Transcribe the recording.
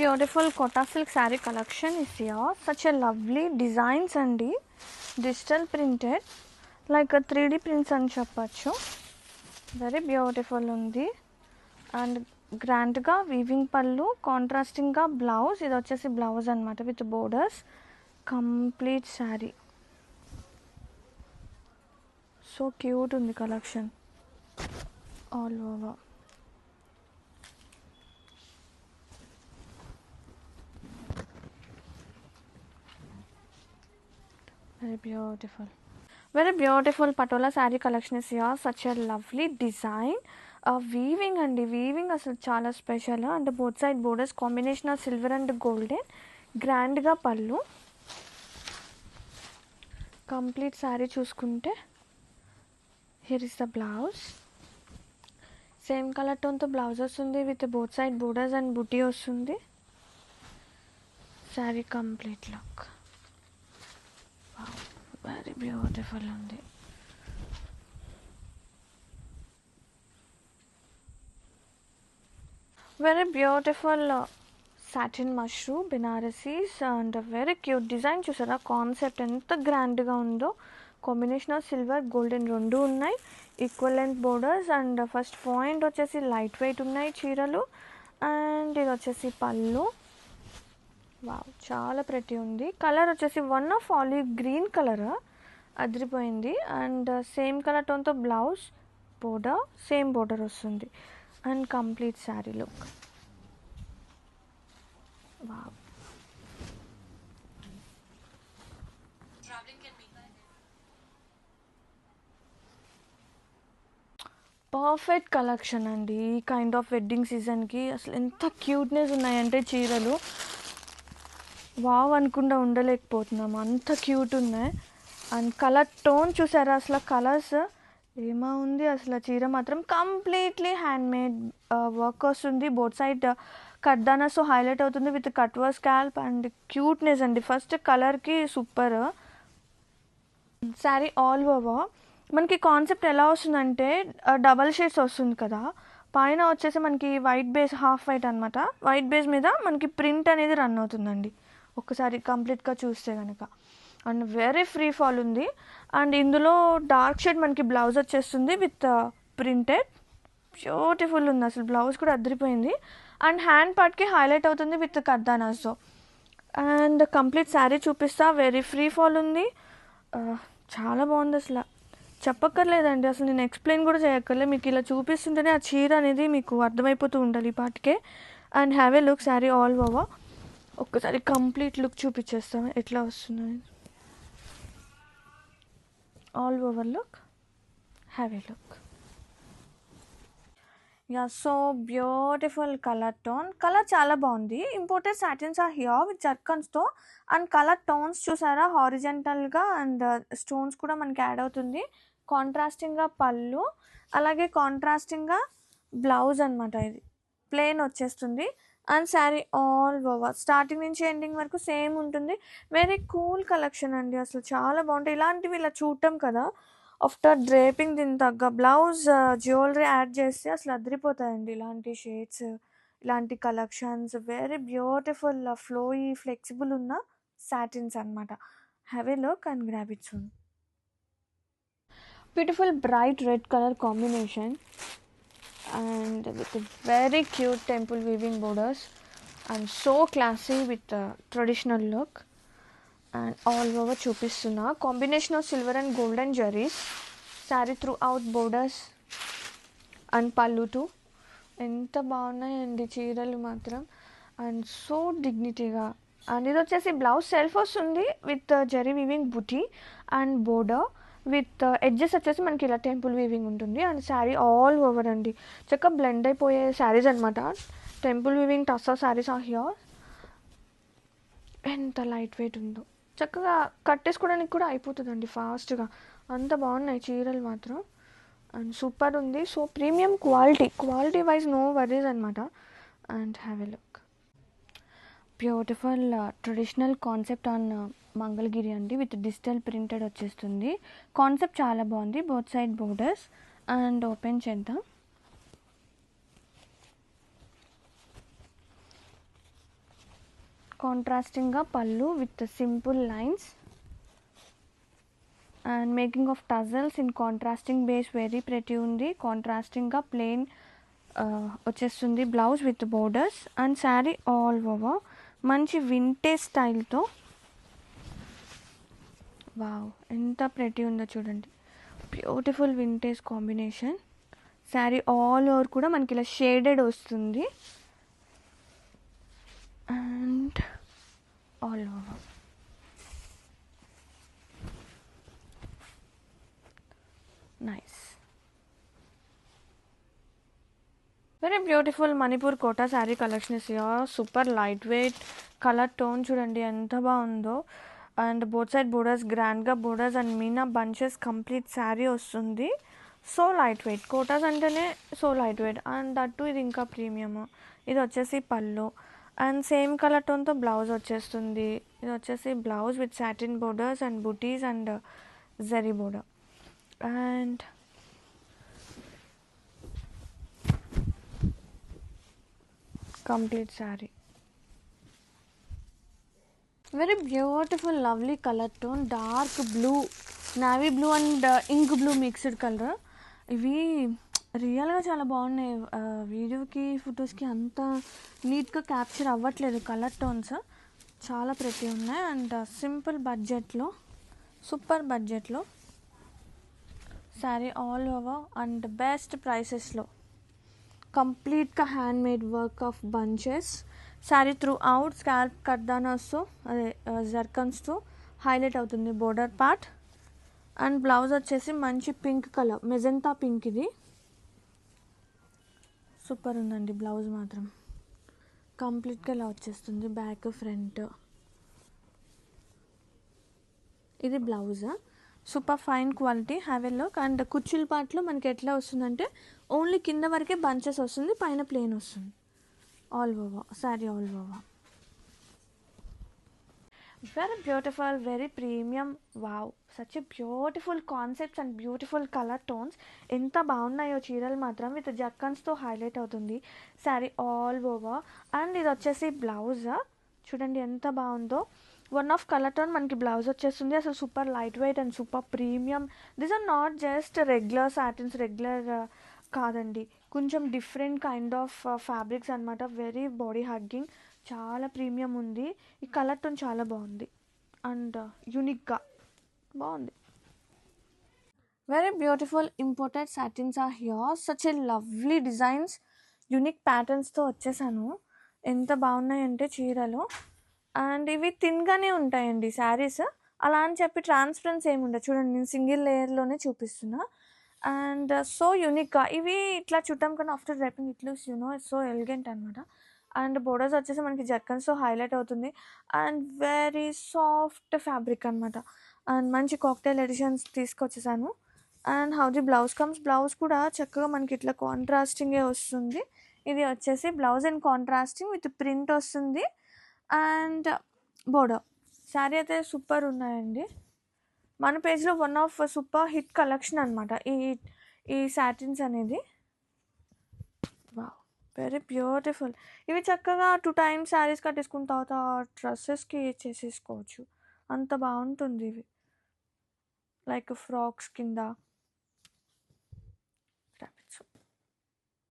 Beautiful Kota silk sari collection is here. Such a lovely designs అండి, digital printed like 3D prints అని చెప్పచ్చు. Very beautiful ఉంది and గ్రాండ్గా weaving పళ్ళు, కాంట్రాస్టింగ్గా బ్లౌజ్. ఇది వచ్చేసి బ్లౌజ్ అనమాట with borders. Complete sari so cute ఉంది collection all over. very beautiful patola saree collection is here. Such a lovely design. Weaving and weaving asalu chaala special and both side borders combination of silver and golden. Grand ga pallu. Complete saree చూసుకుంటే here is the blouse. Same color tone తో blouse వస్తుంది with both side borders and booty వస్తుంది. Saree complete look. Wow, very beautiful ఉంది. Very beautiful satin mushroom Benarasis and very cute design. చూసారా concept ఎంత గ్రాండ్గా ఉందో. Combination of silver golden రెండు ఉన్నాయి. Equal length borders and first point వచ్చేసి light weight ఉన్నాయి చీరలు. అండ్ ఇది వచ్చేసి పళ్ళు. వావ్, చాలా ప్రెటీ ఉంది. కలర్ వచ్చేసి one of olive green colour అదిరిపోయింది. అండ్ సేమ్ కలర్ టోన్తో బ్లౌజ్ బోర్డర్, సేమ్ బోర్డర్ వస్తుంది. And complete sari look. Wow, perfect collection అండి. ఈ కైండ్ ఆఫ్ వెడ్డింగ్ సీజన్కి అసలు ఎంత క్యూట్నెస్ ఉన్నాయంటే చీరలు వావ్ అనుకుండా ఉండలేకపోతున్నాము, అంత క్యూట్ ఉన్నాయి. అండ్ కలర్ టోన్ చూసారా, అసలు కలర్స్ ఏమా ఉంది. అసలు చీర మాత్రం కంప్లీట్లీ హ్యాండ్ మేడ్ వర్క్ వస్తుంది. బోత్ సైడ్ కట్దానాస్ హైలైట్ అవుతుంది with cut work scalp and cuteness అండి. ఫస్ట్ కలర్కి సూపర్. శారీ ఆల్ ఓవర్ మనకి కాన్సెప్ట్ ఎలా వస్తుందంటే డబల్ షేడ్స్ వస్తుంది కదా, పైన వచ్చేసి మనకి వైట్ బేస్, హాఫ్ వైట్ అనమాట. వైట్ బేస్ మీద మనకి ప్రింట్ అనేది రన్ అవుతుందండి ఒక్కసారి కంప్లీట్గా చూస్తే కనుక. అండ్ వెరీ ఫ్రీ ఫాల్ ఉంది. అండ్ ఇందులో డార్క్ షేడ్ మనకి బ్లౌజ్ వచ్చేస్తుంది విత్ ప్రింటెడ్. బ్యూటిఫుల్ ఉంది అసలు, బ్లౌజ్ కూడా అదిరిపోయింది. అండ్ హ్యాండ్ పార్ట్కి హైలైట్ అవుతుంది విత్ కర్దానాస్తో. అండ్ కంప్లీట్ శారీ చూపిస్తా. వెరీ ఫ్రీ ఫాల్ ఉంది, చాలా బాగుంది. అసలు చెప్పక్కర్లేదండి, అసలు నేను ఎక్స్ప్లెయిన్ కూడా చేయక్కర్లేదు. మీకు ఇలా చూపిస్తుంటేనే ఆ చీర అనేది మీకు అర్థమైపోతూ ఉండాలి ఈ పాటికే. And have a look sari all over. ఒక్కసారి కంప్లీట్ లుక్ చూపించేస్తాను ఎట్లా వస్తుంది. All over look, have a look. Yeah, so beautiful colour tone. Colour చాలా బాగుంది. Imported satins are here with జర్కన్స్తో. అండ్ కలర్ టోన్స్ చూసారా హారిజెంటల్గా అండ్ స్టోన్స్ కూడా మనకి యాడ్ అవుతుంది. కాంట్రాస్టింగ్గా పళ్ళు, అలాగే కాంట్రాస్టింగ్గా బ్లౌజ్ అనమాట. ఇది ప్లెయిన్ వచ్చేస్తుంది. And sari all over starting నుంచి ఎండింగ్ వరకు సేమ్ ఉంటుంది. వెరీ కూల్ కలెక్షన్ అండి, అసలు చాలా బాగుంటాయి ఇలాంటివి. ఇలా చూడటం కదా, ఆఫ్టర్ డ్రేపింగ్ దీని తగ్గ బ్లౌజ్ జ్యువెలరీ యాడ్ చేస్తే అసలు అదిరిపోతాయండి ఇలాంటి షేడ్స్, ఇలాంటి collections. Very beautiful flowy flexible ఉన్న సాటిన్స్ అనమాట. Have a look and grab it soon. Beautiful bright red colour combination and with a very cute temple weaving borders and so classy with a traditional look. And all over చూపిస్తున్నా combination of silver and golden zaris. Sari through out borders and పళ్ళు two. ఎంత బాగున్నాయండి చీరలు మాత్రం, and so డిగ్నిటీగా. And ఇది వచ్చేసి blouse self వస్తుంది with zari weaving buti and border with edges వచ్చేసి మనకి ఇలా టెంపుల్ వీవింగ్ ఉంటుంది. అండ్ శారీ ఆల్ ఓవర్ అండి చక్కగా బ్లెండ్ అయిపోయే శారీస్ అనమాట. Temple weaving tussar saris are here. ఎంత లైట్ వెయిట్ ఉందో, చక్కగా కట్టేసుకోవడానికి కూడా అయిపోతుందండి ఫాస్ట్గా. అంత బాగున్నాయి చీరలు మాత్రం, అండ్ సూపర్ ఉంది. So premium quality wise no worries అనమాట. And have a look. Beautiful traditional concept on Mangalagiri అండి విత్ డిజిటల్ ప్రింటెడ్ వచ్చేస్తుంది. కాన్సెప్ట్ చాలా బాగుంది. Both side borders. And open చేద్దాం. కాంట్రాస్టింగ్గా పళ్ళు with simple lines and making of tassels in contrasting base very pretty ఉంది. కాంట్రాస్టింగ్గా ప్లెయిన్ వచ్చేస్తుంది blouse with borders and sari all over మంచి వింటేజ్ స్టైల్తో. వావ్, ఎంత ప్రెటీ ఉందో చూడండి. Beautiful vintage combination. Sari all over కూడా మనకి ఇలా షేడెడ్ వస్తుంది and all over nice. Very beautiful Manipur Kota sari collection is here. Super light weight colour tone చూడండి ఎంత బాగుందో. అండ్ బోత్ సైడ్ బోర్డర్స్ గ్రాండ్గా borders and meena bunches complete sari వస్తుంది. సో లైట్ వెయిట్, కోటాస్ అంటేనే so light weight and that ఇది ఇంకా premium. ఇది వచ్చేసి పళ్ళు అండ్ సేమ్ కలర్ టోన్తో బ్లౌజ్ వచ్చేస్తుంది. ఇది వచ్చేసి blouse with satin borders and butis and zari border and complete sari. Very beautiful lovely colour tone, dark blue, navy blue and ink blue mixed colour. ఇవి రియల్గా చాలా బాగున్నాయి. వీడియోకి ఫొటోస్కి అంత నీట్గా క్యాప్చర్ అవ్వట్లేదు కలర్ టోన్స్. చాలా ప్రతి ఉన్నాయి అండ్ సింపుల్ బడ్జెట్లో, సూపర్ బడ్జెట్లో sari all over and best ప్రైసెస్లో కంప్లీట్గా handmade work of bunches. Sari throughout scalp కర్దానాస్తో అదే జర్కన్స్తో హైలైట్ అవుతుంది బోర్డర్ పార్ట్ అండ్ బ్లౌజ్ వచ్చేసి మంచి పింక్ కలర్, మెజెంతా పింక్. ఇది సూపర్ ఉందండి బ్లౌజ్ మాత్రం. కంప్లీట్గా ఇలా వచ్చేస్తుంది బ్యాక్ ఫ్రంట్. ఇది blouse super fine quality, have a look. And కుచ్చిల్ పార్ట్లో మనకి ఎట్లా వస్తుందంటే ఓన్లీ కింద వరకే బంచెస్ వస్తుంది, పైన ప్లేన్ వస్తుంది. All over sari all over very beautiful, very premium. Wow, such a beautiful concepts and beautiful colour tones. ఎంత బాగున్నాయో చీరలు మాత్రం. విత్ జక్కన్స్తో హైలైట్ అవుతుంది శారీ ఆల్ ఓవర్. అండ్ ఇది వచ్చేసి బ్లౌజ్ చూడండి ఎంత బాగుందో. వన్ ఆఫ్ కలర్ టోన్ మనకి బ్లౌజ్ వచ్చేస్తుంది. అసలు super light weight and super premium. This are not just regular satins, regular కాదండి, కొంచెం డిఫరెంట్ కైండ్ ఆఫ్ ఫ్యాబ్రిక్స్ అనమాట. వెరీ బాడీ హగ్గింగ్, చాలా ప్రీమియం ఉంది. ఈ కలర్ టోన్ చాలా బాగుంది అండ్ యూనిక్గా బాగుంది. Very beautiful imported satins are here. Such a lovely designs, unique ప్యాటర్న్స్తో వచ్చేసాను. ఎంత బాగున్నాయంటే చీరలు. అండ్ ఇవి థిన్గానే ఉంటాయండి శారీస్, అలా అని చెప్పి ట్రాన్స్పరెన్స్ ఏమి ఉండదు. చూడండి నేను సింగిల్ లేయర్లోనే చూపిస్తున్నా. అండ్ సో యూనిక్గా ఇవి ఇట్లా చుట్టం కన్నా after draping it looks it's so elegant అనమాట. అండ్ బోర్డర్స్ వచ్చేసి మనకి జక్కన్స్తో హైలైట్ అవుతుంది అండ్ వెరీ సాఫ్ట్ ఫ్యాబ్రిక్ అనమాట. అండ్ మంచి కాక్టైల్ ఎడిషన్స్ తీసుకొచ్చేసాను. And how the blouse comes, blouse కూడా చక్కగా మనకి ఇట్లా కాంట్రాస్టింగే వస్తుంది. ఇది వచ్చేసి blouse and contrasting with print వస్తుంది అండ్ బోర్డర్. శారీ అయితే సూపర్ ఉన్నాయండి. మన పేజ్లో one of super hit collection అనమాట ఈ సాటిన్స్ అనేది. Wow, very beautiful. ఇవి చక్కగా 2 times శారీస్ కట్టేసుకున్న తర్వాత డ్రెస్సెస్కి చేసేసుకోవచ్చు, అంత బాగుంటుంది. ఇవి లైక్ ఫ్రాక్స్ కింద